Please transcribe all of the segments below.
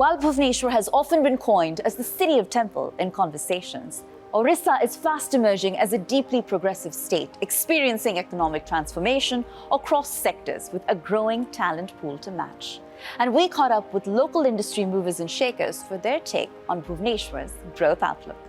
While Bhubaneswar has often been coined as the city of temple in conversations, Odisha is fast emerging as a deeply progressive state, experiencing economic transformation across sectors with a growing talent pool to match. And we caught up with local industry movers and shakers for their take on Bhubaneswar's growth outlook.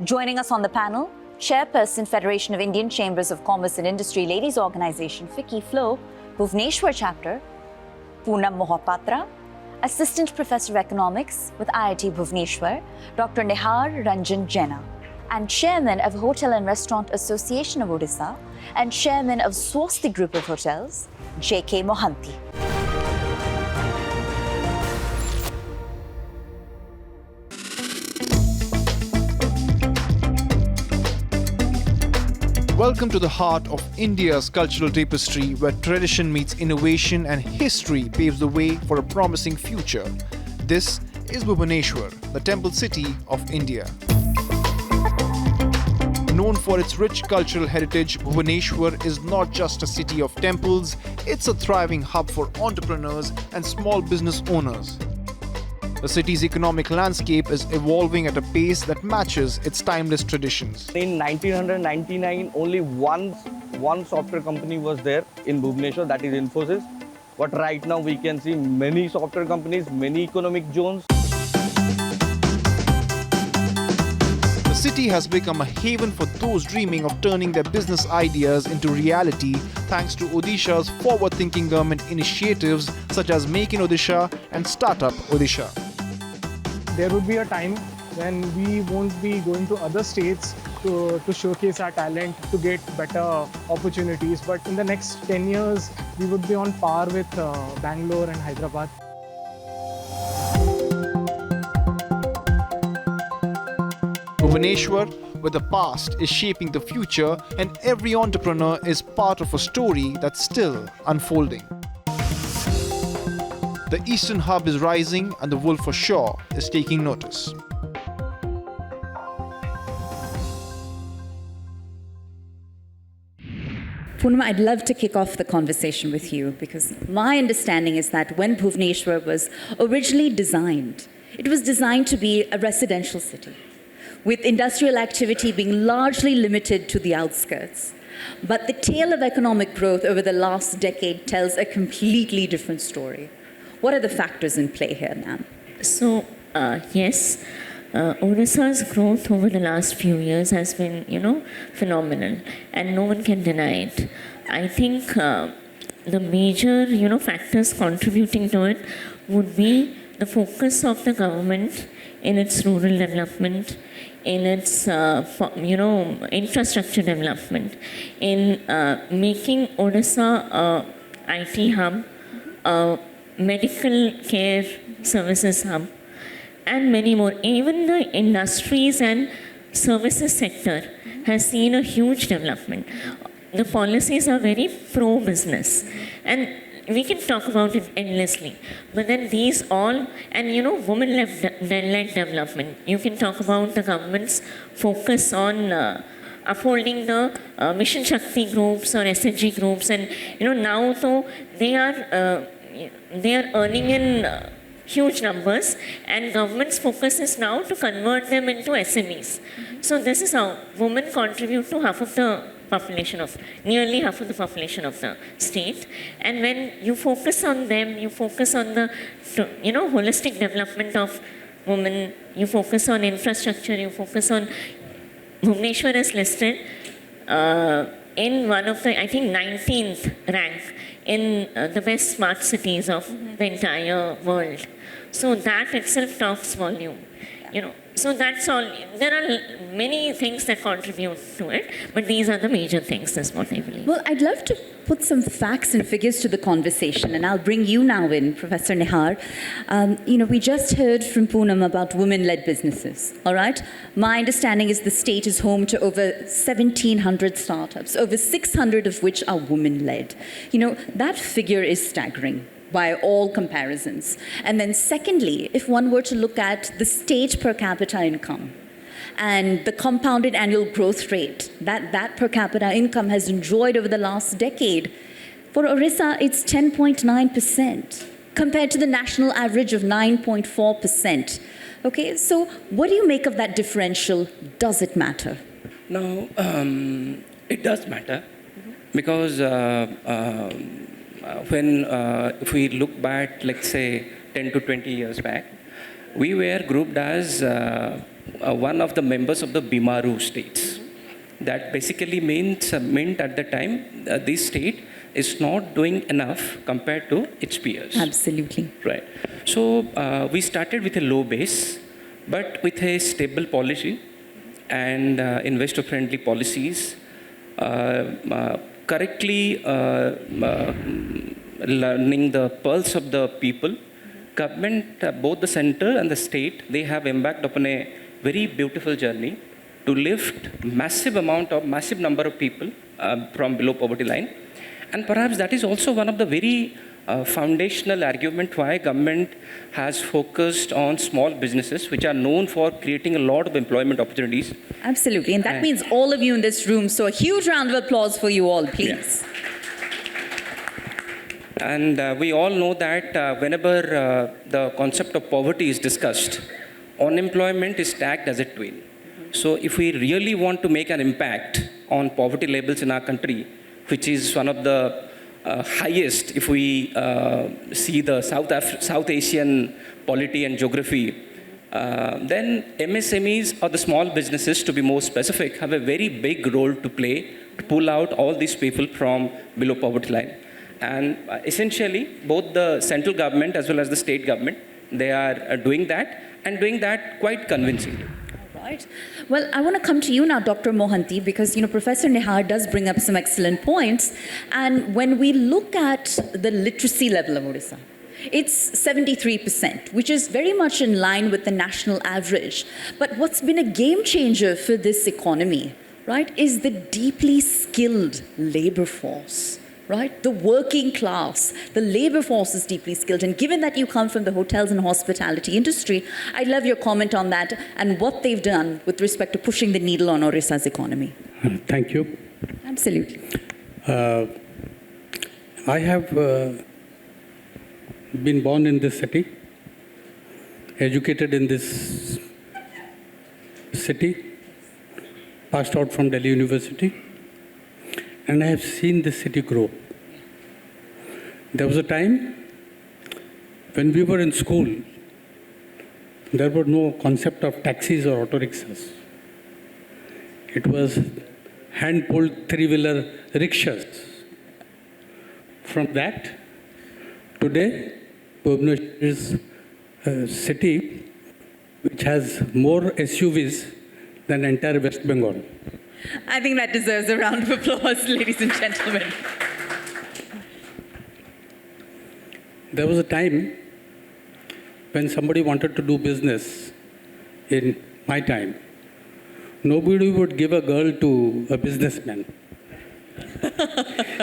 Joining us on the panel, Chairperson, Federation of Indian Chambers of Commerce and Industry Ladies Organization, FICCI Flow, Bhubaneswar Chapter, Poonam Mohapatra, Assistant Professor of Economics with IIT Bhubaneswar, Dr. Nihar Ranjan Jena, and Chairman of Hotel and Restaurant Association of Odisha, and Chairman of Swosti Group of Hotels, JK Mohanty. Welcome to the heart of India's cultural tapestry, where tradition meets innovation and history paves the way for a promising future. This is Bhubaneswar, the temple city of India. Known for its rich cultural heritage, Bhubaneswar is not just a city of temples, it's a thriving hub for entrepreneurs and small business owners. The city's economic landscape is evolving at a pace that matches its timeless traditions. In 1999, only one software company was there in Bhubaneswar, that is Infosys. But right now we can see many software companies, many economic zones. The city has become a haven for those dreaming of turning their business ideas into reality thanks to Odisha's forward-thinking government initiatives such as Make in Odisha and Startup Odisha. There would be a time when we won't be going to other states to showcase our talent, to get better opportunities. But in the next 10 years, we would be on par with Bangalore and Hyderabad. Bhubaneswar, where the past is shaping the future and every entrepreneur is part of a story that's still unfolding. The eastern hub is rising and the wolf for sure is taking notice. Poonam, I'd love to kick off the conversation with you because my understanding is that when Bhubaneswar was originally designed, it was designed to be a residential city, with industrial activity being largely limited to the outskirts. But the tale of economic growth over the last decade tells a completely different story. What are the factors in play here, ma'am? So, yes, Odisha's growth over the last few years has been, phenomenal, and no one can deny it. I think the major, factors contributing to it would be the focus of the government in its rural development, in its, infrastructure development, in making Odisha a IT hub, medical care services hub, and many more. Even the industries and services sector has seen a huge development. The policies are very pro-business, and we can talk about it endlessly. But then these all, and women-led development. You can talk about the government's focus on upholding the Mission Shakti groups or SHG groups, and now though they are earning in huge numbers, and government's focus is now to convert them into SMEs. So this is how women contribute to nearly half of the population of the state. And when you focus on them, you focus on the, holistic development of women, you focus on infrastructure, you focus on, Bhubaneswar is listed in one of the, I think, 19th rank in the best smart cities of the entire world. So that itself talks volume, So that's all. There are many things that contribute to it, but these are the major things, is what I believe. Well, I'd love to put some facts and figures to the conversation, and I'll bring you now in, Professor Nihar. We just heard from Poonam about women-led businesses, all right? My understanding is the state is home to over 1,700 startups, over 600 of which are women-led. That figure is staggering by all comparisons. And then secondly, if one were to look at the state per capita income and the compounded annual growth rate that per capita income has enjoyed over the last decade, for Odisha, it's 10.9%. compared to the national average of 9.4%. Okay, so what do you make of that differential? Does it matter? Now, it does matter because if we look back, let's say 10 to 20 years back, we were grouped as one of the members of the Bimaru states. That basically meant at the time this state is not doing enough compared to its peers. Absolutely. Right. So we started with a low base, but with a stable policy and investor-friendly policies, correctly learning the pulse of the people. Government, both the center and the state, they have embarked upon a very beautiful journey to lift massive number of people from below poverty line. And perhaps that is also one of the very foundational argument why government has focused on small businesses, which are known for creating a lot of employment opportunities. Absolutely, and that means all of you in this room. So a huge round of applause for you all, please. Yeah. And we all know that whenever the concept of poverty is discussed, unemployment is tagged as a twin. So if we really want to make an impact on poverty levels in our country, which is one of the highest if we see the South Asian polity and geography, then MSMEs or the small businesses, to be more specific, have a very big role to play to pull out all these people from below poverty line. And essentially, both the central government as well as the state government, they are doing that and doing that quite convincingly. Right. Well, I want to come to you now, Dr. Mohanty, because Professor Nihar does bring up some excellent points. And when we look at the literacy level of Odisha, it's 73%, which is very much in line with the national average. But what's been a game changer for this economy, right, is the deeply skilled labor force. Right? The working class, the labor force is deeply skilled. And given that you come from the hotels and hospitality industry, I'd love your comment on that and what they've done with respect to pushing the needle on Odisha's economy. Thank you. Absolutely. I have been born in this city, educated in this city, passed out from Delhi University. And I have seen this city grow. There was a time when we were in school, there was no concept of taxis or auto rickshaws. It was hand-pulled three-wheeler rickshaws. From that, today, Bhubaneswar is a city which has more SUVs than entire West Bengal. I think that deserves a round of applause, ladies and gentlemen. There was a time when somebody wanted to do business in my time. Nobody would give a girl to a businessman.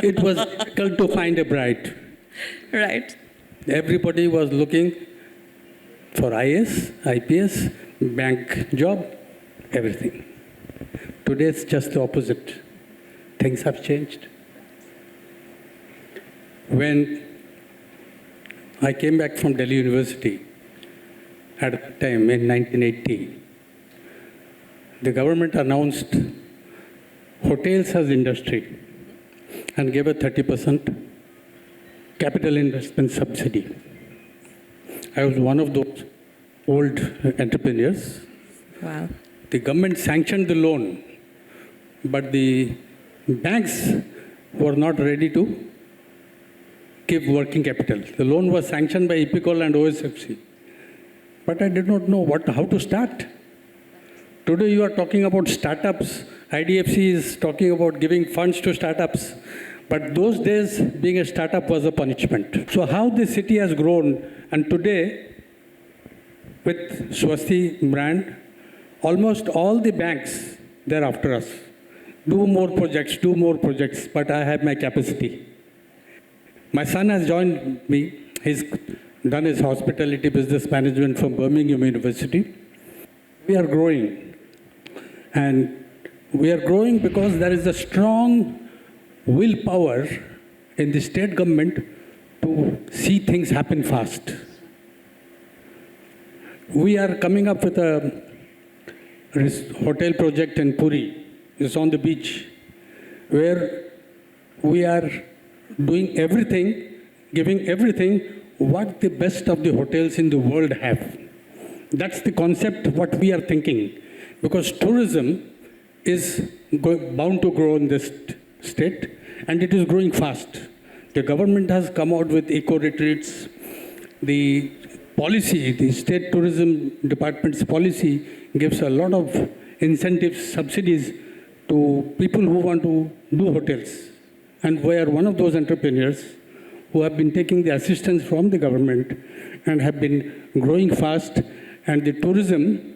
It was difficult to find a bride. Right. Everybody was looking for IS, IPS, bank job, everything. Today it's just the opposite. Things have changed. When I came back from Delhi University at that time in 1980, the government announced hotels as industry and gave a 30% capital investment subsidy. I was one of those old entrepreneurs. Wow. The government sanctioned the loan, but the banks were not ready to give working capital. The loan was sanctioned by EPICOL and OSFC. But I did not know how to start. Today you are talking about startups. IDFC is talking about giving funds to startups. But those days, being a startup was a punishment. So how the city has grown, and today, with Swosti brand, almost all the banks, they're after us. Do more projects, but I have my capacity. My son has joined me. He's done his hospitality business management from Birmingham University. We are growing. And we are growing because there is a strong willpower in the state government to see things happen fast. We are coming up with a hotel project in Puri. It's on the beach, where we are doing everything, giving everything what the best of the hotels in the world have. That's the concept what we are thinking, because tourism is bound to grow in this state, and it is growing fast. The government has come out with eco-retreats. The policy, the state tourism department's policy gives a lot of incentives, subsidies to people who want to do hotels. And we are one of those entrepreneurs who have been taking the assistance from the government and have been growing fast. And the tourism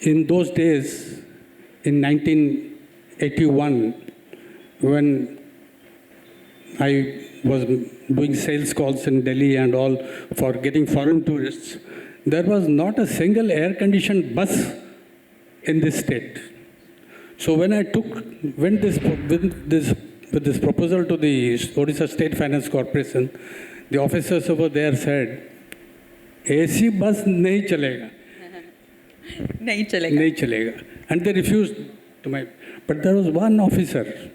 in those days, in 1981, when I was doing sales calls in Delhi and all for getting foreign tourists, there was not a single air-conditioned bus in this state. So when I went with this proposal to the Odisha State Finance Corporation, the officers over there said, AC bus nahi chalega. Nahi chalega. Nahi chalega. And they refused to my, but there was one officer,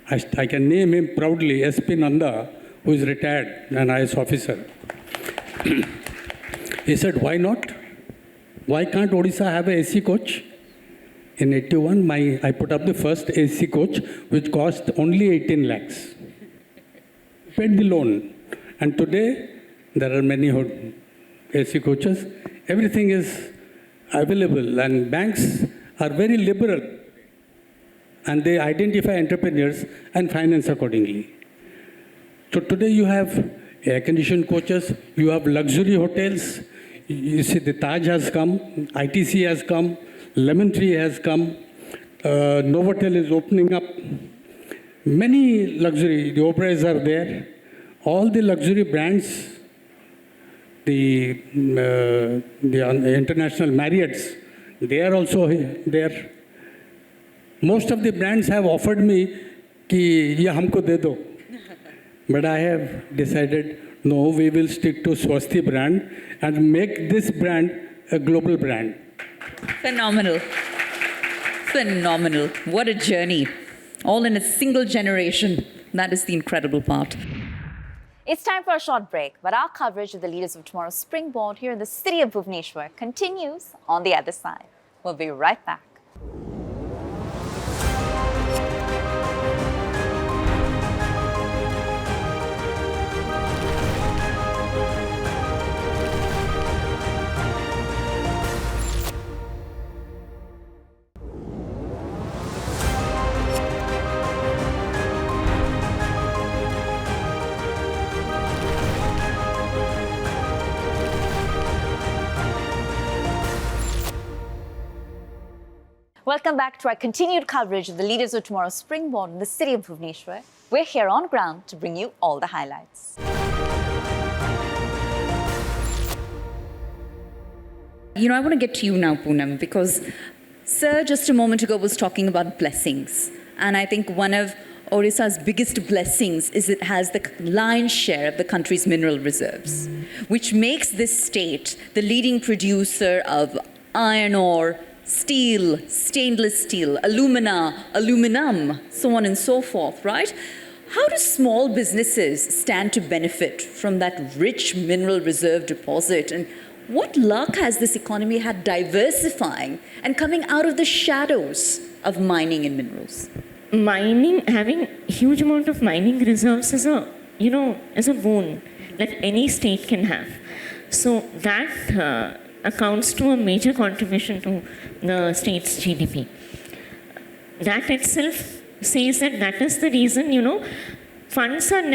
I can name him proudly, SP Nanda, who is retired, an IS officer. He said, why not? Why can't Odisha have a AC coach? In 81, I put up the first AC coach, which cost only 18 lakhs. Paid the loan. And today, there are many AC coaches. Everything is available, and banks are very liberal. And they identify entrepreneurs and finance accordingly. So today you have air-conditioned coaches, you have luxury hotels. You see the Taj has come, ITC has come, Lemon Tree has come, Novotel is opening up. Many luxury, the Oberois are there. All the luxury brands, the international Marriotts, they are also there. Most of the brands have offered me कि ये हमको दे दो. But I have decided, no, we will stick to Swosti brand and make this brand a global brand. Phenomenal. Phenomenal. What a journey. All in a single generation. That is the incredible part. It's time for a short break, but our coverage of the Leaders of Tomorrow's Springboard here in the city of Bhubaneswar continues on the other side. We'll be right back. Welcome back to our continued coverage of the Leaders of Tomorrow's Springboard in the city of Bhubaneswar. We're here on ground to bring you all the highlights. You know, I want to get to you now, Poonam, because Sir just a moment ago was talking about blessings. And I think one of Odisha's biggest blessings is it has the lion's share of the country's mineral reserves, which makes this state the leading producer of iron ore, steel, stainless steel, alumina, aluminum, so on and so forth, right? How do small businesses stand to benefit from that rich mineral reserve deposit? And what luck has this economy had diversifying and coming out of the shadows of mining and minerals? Mining, having huge amount of mining reserves is a boon that any state can have. So that accounts to a major contribution to the state's GDP. That itself says that is the reason, funds are